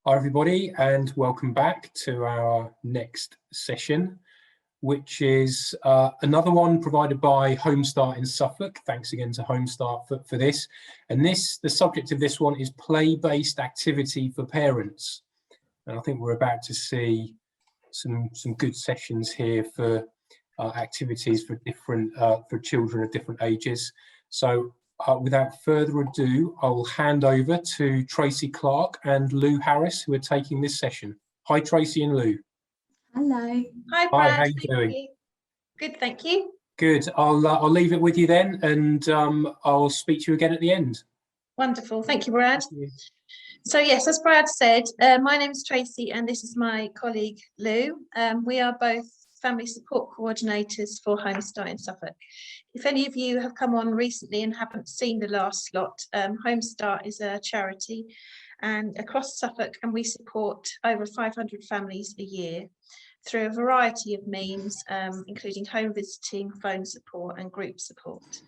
Hi everybody, and welcome back to our next session, which is another one provided by Homestart in Suffolk. Thanks again to Homestart for this. And the subject of this one is play-based activity for parents. And I think we're about to see some good sessions here for activities for different for children of different ages. So without further ado, I will hand over to Tracy Clark and Lou Harris, who are taking this session. Hi, Tracy and Lou. Hello. Hi, Brad. Hi, how you doing? Good, thank you. Good. I'll leave it with you then, and I'll speak to you again at the end. Wonderful. Thank you, Brad. Thank you. So yes, as Brad said, my name is Tracy and this is my colleague Lou. We are both family support coordinators for Homestart in Suffolk. If any of you have come on recently and haven't seen the last lot, Homestart is a charity and across Suffolk, and we support over 500 families a year through a variety of means, including home visiting, phone support and group support.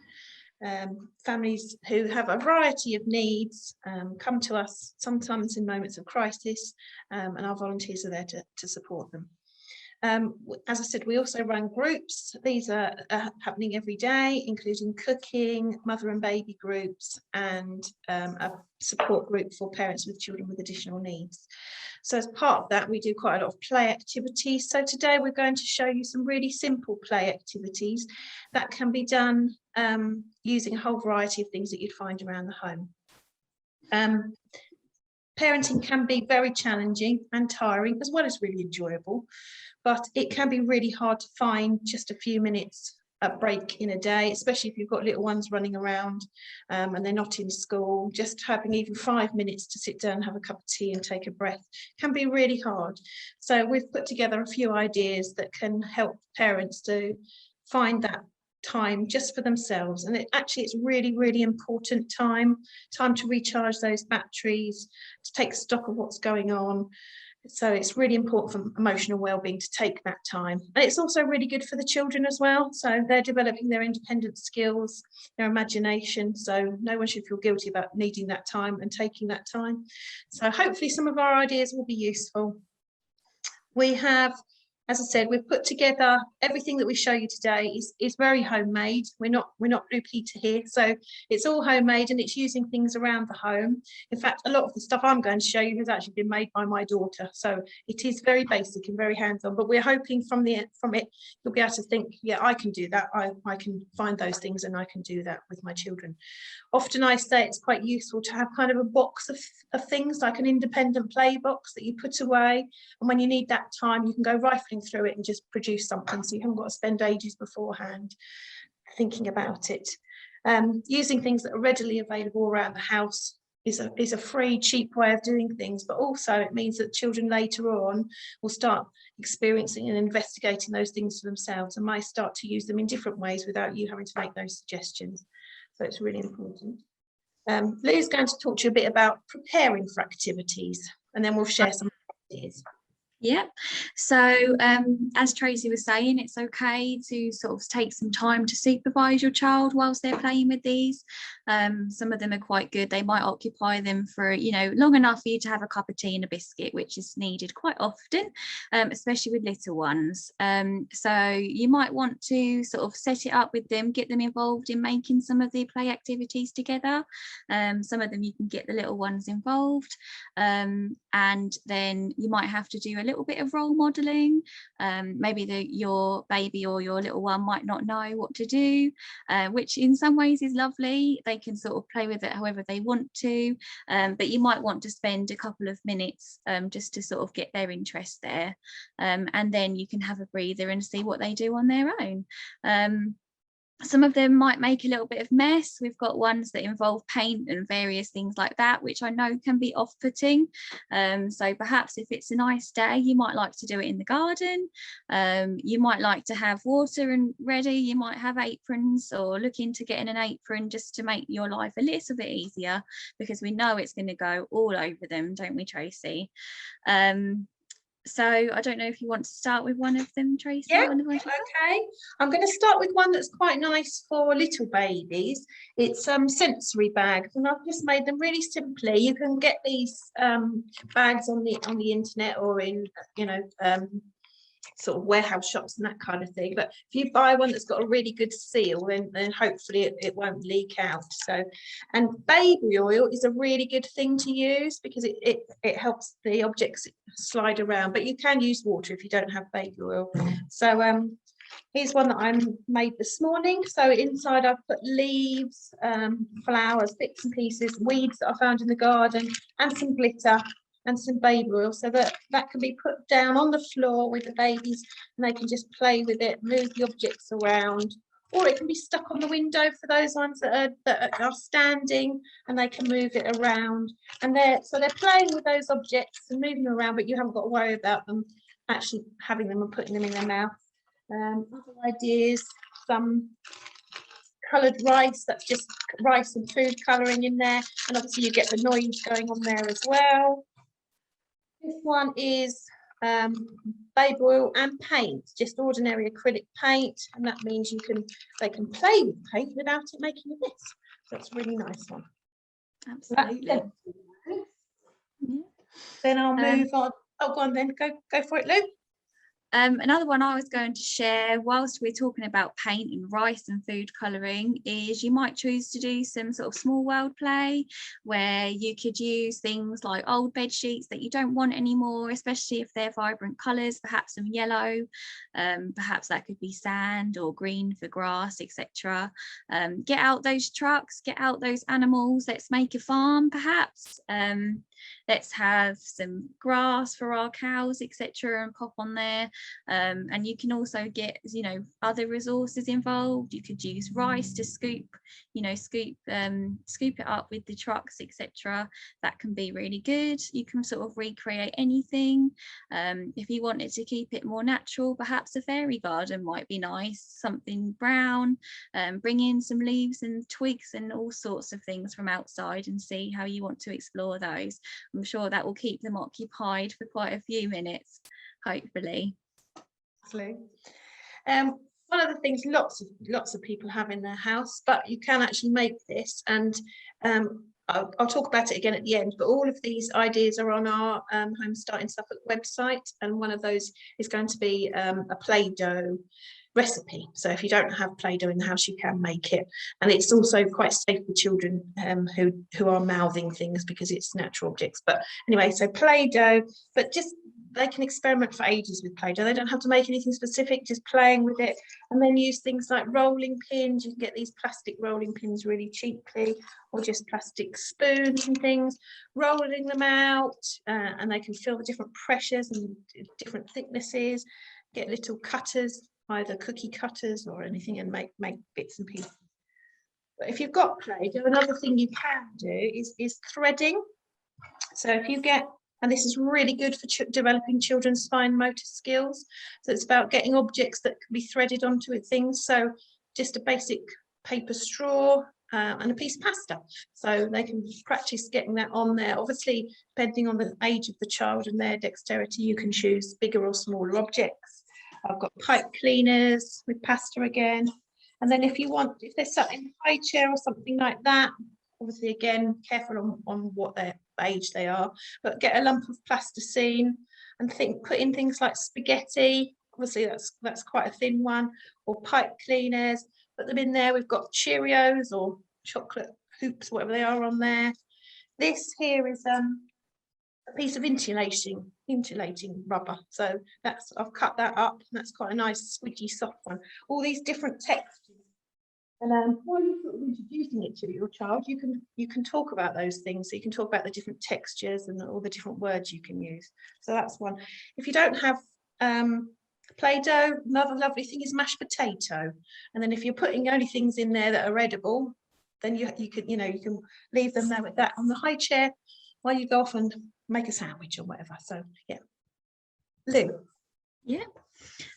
Families who have a variety of needs come to us sometimes in moments of crisis, and our volunteers are there to support them. As I said, we also run groups. These are happening every day, including cooking, mother and baby groups, and a support group for parents with children with additional needs. So as part of that, we do quite a lot of play activities. So today we're going to show you some really simple play activities that can be done using a whole variety of things that you'd find around the home. Parenting can be very challenging and tiring, as well as really enjoyable, but it can be really hard to find just a few minutes a break in a day, especially if you've got little ones running around and they're not in school. Just having even 5 minutes to sit down, have a cup of tea and take a breath can be really hard. So we've put together a few ideas that can help parents to find that time just for themselves. And it's really important time to recharge those batteries, to take stock of what's going on. So it's really important for emotional well-being to take that time. And it's also really good for the children as well. So they're developing their independent skills, their imagination. So no one should feel guilty about needing that time and taking that time. So hopefully some of our ideas will be useful. We have, as I said, we've put together everything that we show you today is very homemade. We're not Blue Peter here, so it's all homemade and it's using things around the home. In fact, a lot of the stuff I'm going to show you has actually been made by my daughter, so it is very basic and very hands-on. But we're hoping from it you'll be able to think, yeah, I can do that. I can find those things and I can do that with my children. Often I say it's quite useful to have kind of a box of things, like an independent play box that you put away, and when you need that time, you can go rifling through it and just produce something, so you haven't got to spend ages beforehand thinking about it. Using things that are readily available around the house is a free, cheap way of doing things, but also it means that children later on will start experiencing and investigating those things for themselves and might start to use them in different ways without you having to make those suggestions. So it's really important. Lou's going to talk to you a bit about preparing for activities, and then we'll share some ideas. Yeah, so as Tracy was saying, it's okay to sort of take some time to supervise your child whilst they're playing with these. Some of them are quite good. They might occupy them for, long enough for you to have a cup of tea and a biscuit, which is needed quite often, especially with little ones. So you might want to sort of set it up with them, get them involved in making some of the play activities together. Some of them you can get the little ones involved, and then you might have to do a little bit of role modeling. Maybe your baby or your little one might not know what to do, which in some ways is lovely. They can sort of play with it however they want to, but you might want to spend a couple of minutes just to sort of get their interest there, and then you can have a breather and see what they do on their own. Some of them might make a little bit of mess. We've got ones that involve paint and various things like that, which I know can be off-putting. So perhaps if it's a nice day, you might like to do it in the garden. You might like to have water and ready. You might have aprons, or look into getting an apron just to make your life a little bit easier, because we know it's going to go all over them, don't we, Tracy? So I don't know if you want to start with one of them, Tracy. Yeah, one of my okay. I'm going to start with one that's quite nice for little babies. It's sensory bags, and I've just made them really simply. You can get these bags on the internet or in sort of warehouse shops and that kind of thing, but if you buy one that's got a really good seal, then hopefully it won't leak out. So, and baby oil is a really good thing to use because it helps the objects slide around, but you can use water if you don't have baby oil. So here's one that I made this morning. So inside I've put leaves, flowers, bits and pieces, weeds that I found in the garden, and some glitter and some baby oil, so that can be put down on the floor with the babies and they can just play with it, move the objects around, or it can be stuck on the window for those ones that are standing, and they can move it around, and they're playing with those objects and moving them around, but you haven't got to worry about them actually having them and putting them in their mouth. Other ideas, some coloured rice, that's just rice and food colouring in there, and obviously you get the noise going on there as well. This one is baby oil and paint, just ordinary acrylic paint, and that means they can play with paint without it making a mess. That's a really nice one. Absolutely. Yeah. Then I'll move on. Oh, go on then. Go for it, Lou. Another one I was going to share whilst we're talking about paint and rice and food colouring is you might choose to do some sort of small world play where you could use things like old bed sheets that you don't want anymore, especially if they're vibrant colours, perhaps some yellow, perhaps that could be sand or green for grass, etc. Get out those trucks, get out those animals, let's make a farm perhaps. Let's have some grass for our cows, etc., and pop on there. And you can also get, other resources involved. You could use rice to scoop it up with the trucks, etc. That can be really good. You can sort of recreate anything. If you wanted to keep it more natural, perhaps a fairy garden might be nice, something brown. Bring in some leaves and twigs and all sorts of things from outside and see how you want to explore those. I'm sure that will keep them occupied for quite a few minutes, hopefully. One of the things lots of people have in their house, but you can actually make this, and I'll talk about it again at the end, but all of these ideas are on our Home Start in Suffolk website, and one of those is going to be a Play-Dough recipe. So if you don't have Play-Dough in the house, you can make it, and it's also quite safe for children who are mouthing things because it's natural objects. But anyway, so Play-Dough, but just they can experiment for ages with Play-Dough. They don't have to make anything specific, just playing with it, and then use things like rolling pins. You can get these plastic rolling pins really cheaply, or just plastic spoons and things, rolling them out, and they can feel the different pressures and different thicknesses. Get little cutters, either cookie cutters or anything, and make bits and pieces. But if you've got Play-Dough, another thing you can do is threading. So if you get, and this is really good for developing children's fine motor skills. So it's about getting objects that can be threaded onto things. So just a basic paper straw and a piece of pasta. So they can practice getting that on there. Obviously, depending on the age of the child and their dexterity, you can choose bigger or smaller objects. I've got pipe cleaners with pasta again. And then if they're sat in a high chair or something like that, obviously again, careful on what their age they are, but get a lump of plasticine and put in things like spaghetti. Obviously that's quite a thin one, or pipe cleaners, put them in there. We've got Cheerios or chocolate hoops, whatever they are on there. This here is a piece of insulating rubber, so I've cut that up, and that's quite a nice squidgy soft one. All these different textures, and while you're sort of introducing it to your child, you can talk about those things. So you can talk about the different textures and all the different words you can use. So that's one. If you don't have Play-Dough, another lovely thing is mashed potato, and then if you're putting only things in there that are edible, then you can leave them there with that on the high chair while you go off and make a sandwich or whatever. So yeah. Lou. Yeah.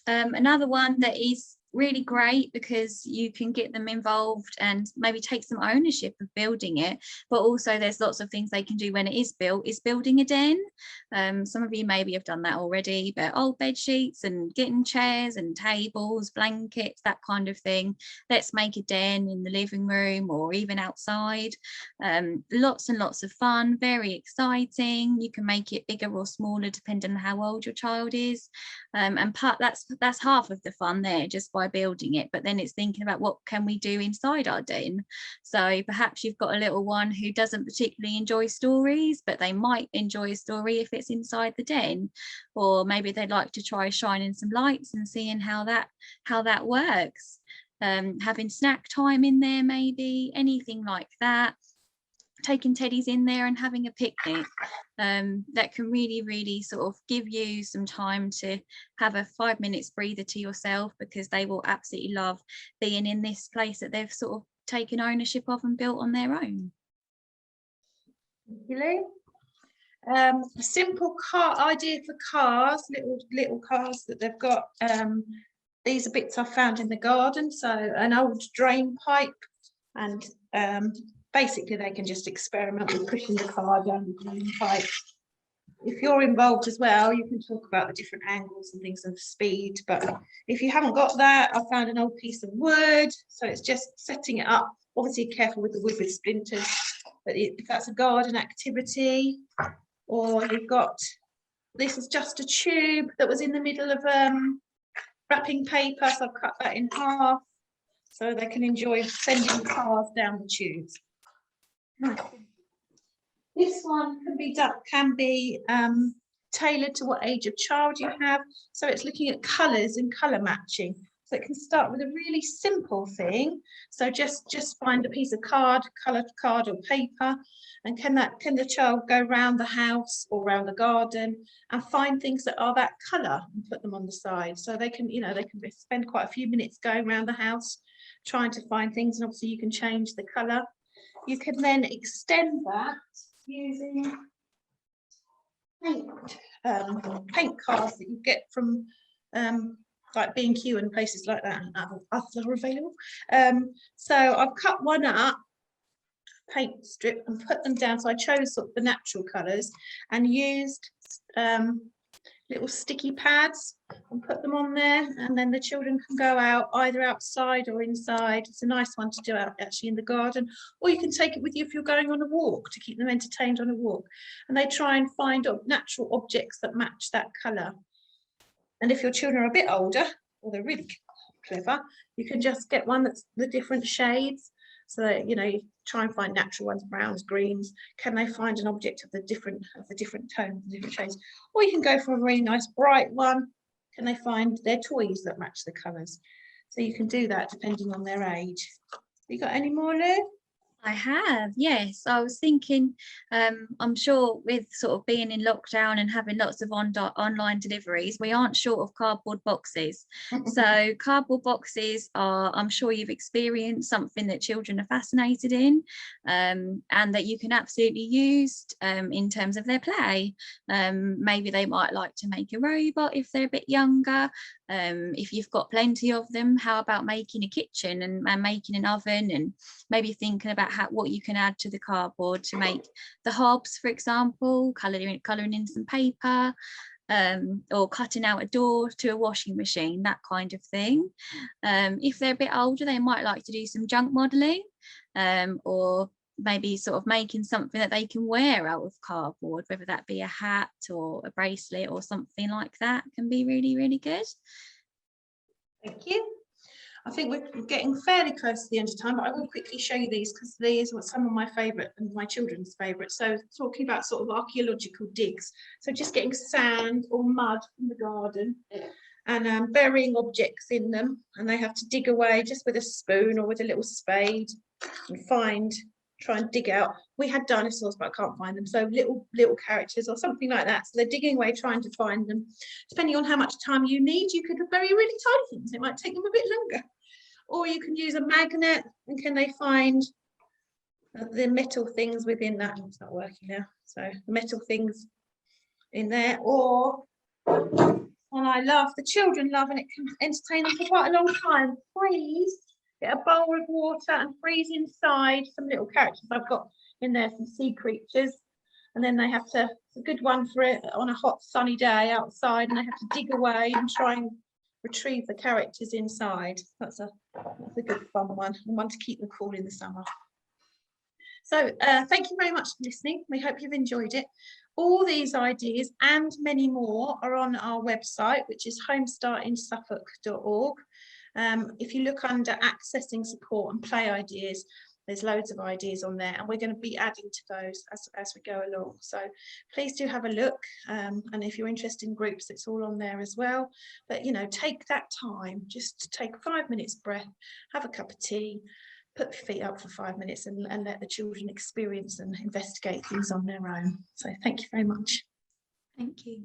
Another one that is really great because you can get them involved and maybe take some ownership of building it, but also there's lots of things they can do when it is built, is building a den. Some of you maybe have done that already, but old bed sheets and getting chairs and tables, blankets, that kind of thing. Let's make a den in the living room or even outside. Lots and lots of fun, very exciting. You can make it bigger or smaller depending on how old your child is, and that's half of the fun there, just by building it. But then it's thinking about what can we do inside our den. So perhaps you've got a little one who doesn't particularly enjoy stories, but they might enjoy a story if it's inside the den, or maybe they'd like to try shining some lights and seeing how that works. Having snack time in there, maybe anything like that. Taking teddies in there and having a picnic. That can really sort of give you some time to have a 5 minutes breather to yourself, because they will absolutely love being in this place that they've sort of taken ownership of and built on their own. Thank you, Lou. A simple car idea for cars, little cars that they've got. These are bits I found in the garden, so an old drain pipe, and basically they can just experiment with pushing the car down the drain pipe. If you're involved as well, you can talk about the different angles and things and speed, but if you haven't got that, I found an old piece of wood, so it's just setting it up. Obviously careful with the wood with splinters, but if that's a garden activity. Or you've got, this is just a tube that was in the middle of wrapping paper, so I've cut that in half so they can enjoy sending cars down the tubes. This one can be tailored to what age of child you have, so it's looking at colours and colour matching. So it can start with a really simple thing, so just find a piece of coloured card or paper, and can the child go around the house or around the garden and find things that are that colour and put them on the side, so they can, they can spend quite a few minutes going around the house trying to find things, and obviously you can change the colour. You can then extend that using paint cards that you get from like B&Q and places like that, and others are available. So I've cut one up, paint strip, and put them down. So I chose sort of the natural colours and used little sticky pads and put them on there, and then the children can go out either outside or inside. It's a nice one to do out actually in the garden, or you can take it with you if you're going on a walk to keep them entertained on a walk, and they try and find natural objects that match that colour. And if your children are a bit older, or they're really clever, you can just get one that's the different shades, so that you try and find natural ones, browns, greens. Can they find an object of the different tones, the different shades? Or you can go for a really nice bright one. Can they find their toys that match the colours? So you can do that depending on their age. You got any more, Lou? I have, yes. I was thinking, I'm sure with sort of being in lockdown and having lots of online deliveries, we aren't short of cardboard boxes. So cardboard boxes are, I'm sure you've experienced, something that children are fascinated in, and that you can absolutely use in terms of their play. Maybe they might like to make a robot if they're a bit younger. If you've got plenty of them, how about making a kitchen and making an oven, and maybe thinking about what you can add to the cardboard to make the hobs, for example, colouring in some paper, or cutting out a door to a washing machine, that kind of thing. If they're a bit older, they might like to do some junk modelling, or maybe sort of making something that they can wear out of cardboard, whether that be a hat or a bracelet or something like that. Can be really good. Thank you. I think we're getting fairly close to the end of time, but I will quickly show you these because these are some of my favourite and my children's favourite. So talking about sort of archaeological digs, so just getting sand or mud from the garden and burying objects in them, and they have to dig away just with a spoon or with a little spade and try and dig out. We had dinosaurs, but I can't find them, so little characters or something like that. So they're digging away trying to find them. Depending on how much time you need, you could bury really tiny things. It might take them a bit longer. Or you can use a magnet, and can they find the metal things within that? It's not working now. So the metal things in there, or And the children love, and it can entertain them for quite a long time. Freeze, get a bowl of water and freeze inside some little characters I've got in there, some sea creatures. And then they have to, it's a good one for it on a hot sunny day outside, and they have to dig away and try and retrieve the characters inside. That's a good fun one, and one to keep them cool in the summer. So thank you very much for listening. We hope you've enjoyed it. All these ideas and many more are on our website, which is homestartinsuffolk.org. If you look under accessing support and play ideas, there's loads of ideas on there, and we're going to be adding to those as we go along. So please do have a look, and if you're interested in groups, it's all on there as well. But you know, take that time, just take 5 minutes breath, have a cup of tea, put your feet up for 5 minutes, and let the children experience and investigate things on their own. So thank you very much. Thank you.